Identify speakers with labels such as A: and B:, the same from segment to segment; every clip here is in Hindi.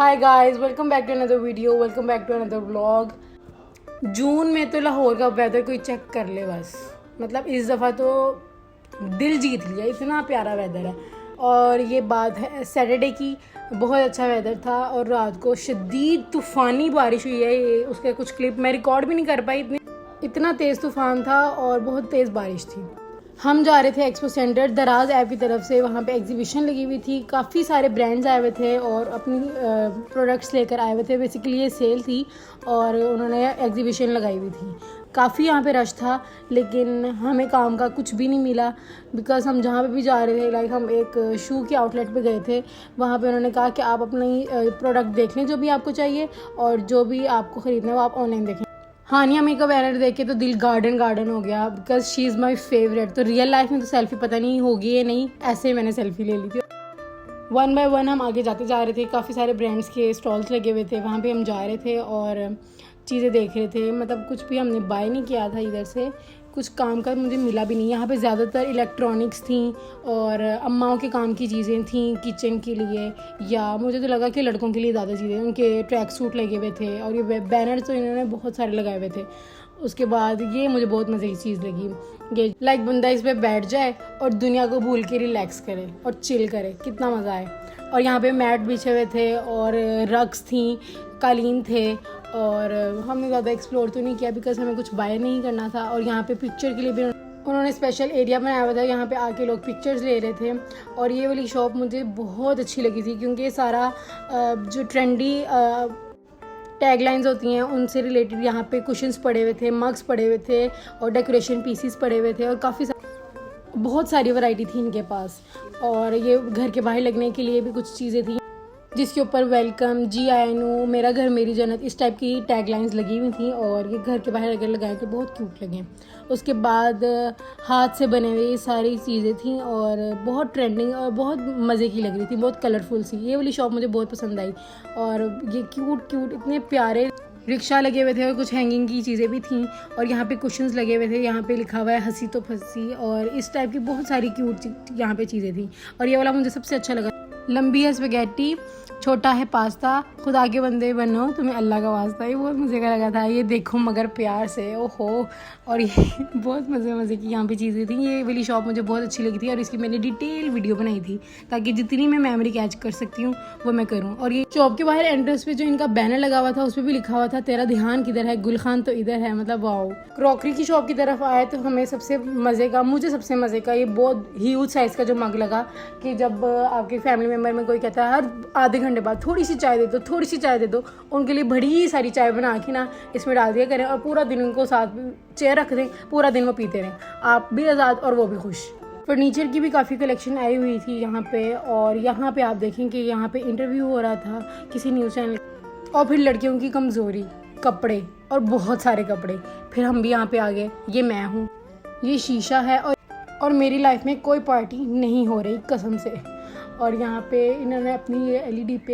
A: Hi guys, welcome back to another video, welcome back to another vlog. June में तो लाहौर का वेदर कोई चेक कर ले बस। मतलब इस दफ़ा तो दिल जीत लिया, इतना प्यारा वेदर है। और ये बात है सैटरडे की, बहुत अच्छा वेदर था और रात को शदीद तूफ़ानी बारिश हुई है। ये उसके कुछ क्लिप मैं रिकॉर्ड भी नहीं कर पाई, इतना तेज़ तूफ़ान था और बहुत तेज़ बारिश थी। हम जा रहे थे एक्सपो सेंटर दराज ऐप की तरफ से। वहाँ पे एग्जीबिशन लगी हुई थी, काफ़ी सारे ब्रांड्स आए हुए थे और अपनी प्रोडक्ट्स लेकर आए हुए थे। बेसिकली ये सेल थी और उन्होंने एग्जीबिशन लगाई हुई थी। काफ़ी यहाँ पे रश था, लेकिन हमें काम का कुछ भी नहीं मिला। बिकॉज़ हम जहाँ पे भी जा रहे थे, लाइक हम एक शू के आउटलेट पे गए थे। वहाँ पे उन्होंने कहा कि आप अपनी प्रोडक्ट देख लें जो भी आपको चाहिए, और जो भी आपको ख़रीदना है वो आप ऑनलाइन देखें। हानिया मेकअप बैनर देख के तो दिल गार्डन हो गया, because she is my favourite. तो रियल लाइफ में तो सेल्फी पता नहीं होगी या नहीं, ऐसे ही मैंने सेल्फी ले ली थी। वन बाय वन हम आगे जाते जा रहे थे। काफ़ी सारे ब्रांड्स के स्टॉल्स लगे हुए थे, वहाँ पे हम जा रहे थे और चीज़ें देख रहे थे। मतलब कुछ भी हमने बाय नहीं किया था इधर से, कुछ काम का मुझे मिला भी नहीं। यहाँ पे ज़्यादातर इलेक्ट्रॉनिक्स थी और अम्माओं के काम की चीज़ें थी किचन के लिए, या मुझे तो लगा कि लड़कों के लिए ज़्यादा चीज़ें। उनके ट्रैक सूट लगे हुए थे और ये बैनर्स तो इन्होंने बहुत सारे लगाए हुए थे। उसके बाद ये मुझे बहुत मज़े की चीज़ लगी, ये लाइक बंदा इस पर बैठ जाए और दुनिया को भूल के रिलैक्स करे और चिल करे, कितना मज़ा आए। और यहाँ पे मैट बिछे हुए थे और रग्स थी, कालीन थे। और हमने ज़्यादा एक्सप्लोर तो नहीं किया बिकॉज हमें कुछ बाय नहीं करना था। और यहाँ पे पिक्चर के लिए भी उन्होंने स्पेशल एरिया बनाया हुआ था, यहाँ पे आके लोग पिक्चर्स ले रहे थे। और ये वाली शॉप मुझे बहुत अच्छी लगी थी, क्योंकि ये सारा जो ट्रेंडी टैगलाइंस होती हैं उनसे रिलेटेड यहाँ पे कुशन्स पड़े हुए थे, मग्स पड़े हुए थे और डेकोरेशन पीसीस पड़े हुए थे और बहुत सारी वैरायटी थी इनके पास। और ये घर के बाहर लगने के लिए भी कुछ चीज़ें थी, जिसके ऊपर वेलकम, जी आई नो, मेरा घर मेरी जन्नत, इस टाइप की टैगलाइंस लगी हुई थी। और ये घर के बाहर अगर लगाए तो बहुत क्यूट लगे। उसके बाद हाथ से बने हुए ये सारी चीज़ें थी और बहुत ट्रेंडिंग और बहुत मज़े की लग रही थी, बहुत कलरफुल सी। ये वाली शॉप मुझे बहुत पसंद आई। और ये क्यूट इतने प्यारे रिक्शा लगे हुए थे और कुछ हैंगिंग की चीज़ें भी थी। और यहाँ पे कुशन्स लगे हुए थे, यहाँ पे लिखा हुआ है हंसी तो फंसी, और इस टाइप की बहुत सारी क्यूट यहाँ पे चीज़ें थी। और ये वाला मुझे सबसे अच्छा लगा। लंबी है स्पैगेटी, छोटा है पास्ता, खुदा के बंदे बनो तुम्हें अल्लाह का वास्ता। ये बहुत मज़े का लगा था। ये देखो मगर प्यार से, ओहो। और ये बहुत मज़े की यहाँ पे चीज़ें थी। ये वाली शॉप मुझे बहुत अच्छी लगी थी और इसकी मैंने डिटेल वीडियो बनाई थी, ताकि जितनी मैं मेमोरी कैच कर सकती हूँ वो मैं करूँ। और ये शॉप के बाहर एंट्रेंस पे जो इनका बैनर लगा हुआ था, उस पर भी लिखा हुआ था तेरा ध्यान किधर है, गुलखान तो इधर है। मतलब वाओ। क्रॉकरी की शॉप की तरफ आए तो हमें मुझे सबसे मज़े का ये बहुत ह्यूज साइज़ का जो मग लगा, कि जब आपके फैमिली मेम्बर में कोई कहता है हर आधे घंटे बाद थोड़ी सी चाय दे दो, उनके लिए बड़ी सारी चाय बना के ना इसमें डाल दिया करें और पूरा दिन उनको साथ चेयर रख दें, पूरा दिन वो पीते रहें, आप भी आज़ाद और वो भी खुश। फर्नीचर की भी काफ़ी कलेक्शन आई हुई थी यहाँ पे। और यहाँ पे आप देखें कि यहाँ पे इंटरव्यू हो रहा था किसी न्यूज़ चैनल। और फिर लड़कियों की कमज़ोरी, कपड़े और बहुत सारे कपड़े। फिर हम भी यहाँ पे आ गए। ये मैं हूँ, ये शीशा है और मेरी लाइफ में कोई पार्टी नहीं हो रही कसम से। और यहाँ पे इन्होंने अपनी ये एलईडी पे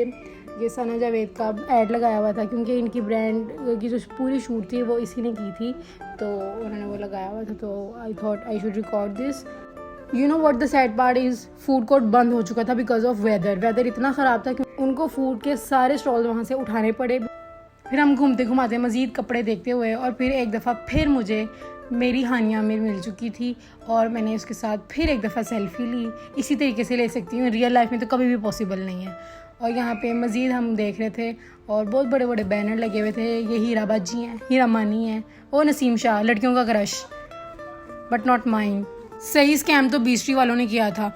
A: ये सना जावेद का ऐड लगाया हुआ था, क्योंकि इनकी ब्रांड की जो पूरी शूट थी वो इसी ने की थी, तो उन्होंने वो लगाया हुआ था। तो I thought I should record this. You know what the sad part is, food court बंद हो चुका था बिकॉज ऑफ वेदर इतना ख़राब था कि उनको फूड के सारे स्टॉल वहाँ से उठाने पड़े। फिर हम घूमते घुमाते मज़ीद कपड़े देखते हुए, और फिर एक दफ़ा फिर मुझे मेरी हानिया में मिल चुकी थी और मैंने उसके साथ फिर एक दफ़ा सेल्फ़ी ली। इसी तरीके से ले सकती हूँ, रियल लाइफ में तो कभी भी पॉसिबल नहीं है। और यहाँ पे मज़ीद हम देख रहे थे और बहुत बड़े बड़े बैनर लगे हुए थे। ये हीरा बाजी हैं, हीरा मानी है, वो नसीम शाह, लड़कियों का क्रश, बट नॉट माइन। सही स्कैम तो बीस्ट्री वालों ने किया था।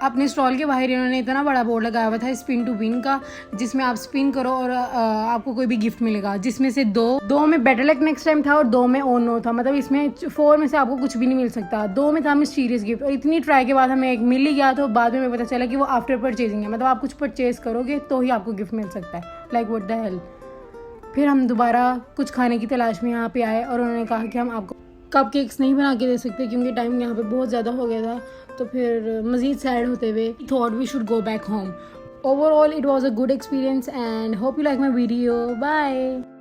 A: अपने स्टॉल के बाहर इन्होंने इतना बड़ा बोर्ड लगाया हुआ था स्पिन टू विन का, जिसमें आप स्पिन करो और आपको कोई भी गिफ्ट मिलेगा, जिसमें से दो में बेटर लक नेक्स्ट टाइम था और 2 में ओन नो था। मतलब इसमें 4 में से आपको कुछ भी नहीं मिल सकता, 2 में था मिस्टीरियस गिफ्ट। और इतनी ट्राई के बाद हमें एक मिल ही गया, तो बाद में पता चला कि वो आफ्टर परचेजिंग है। मतलब आप कुछ परचेज करोगे तो ही आपको गिफ्ट मिल सकता है। Like what the hell. फिर हम दोबारा कुछ खाने की तलाश में यहाँ पे आए और उन्होंने कहा कि हम आपको कप केक्स नहीं बना के दे सकते क्योंकि टाइम यहाँ पे बहुत ज़्यादा हो गया था। तो फिर मज़ीद सैड होते हुए thought we should go back home. Overall it was a good experience and hope you like my video. Bye.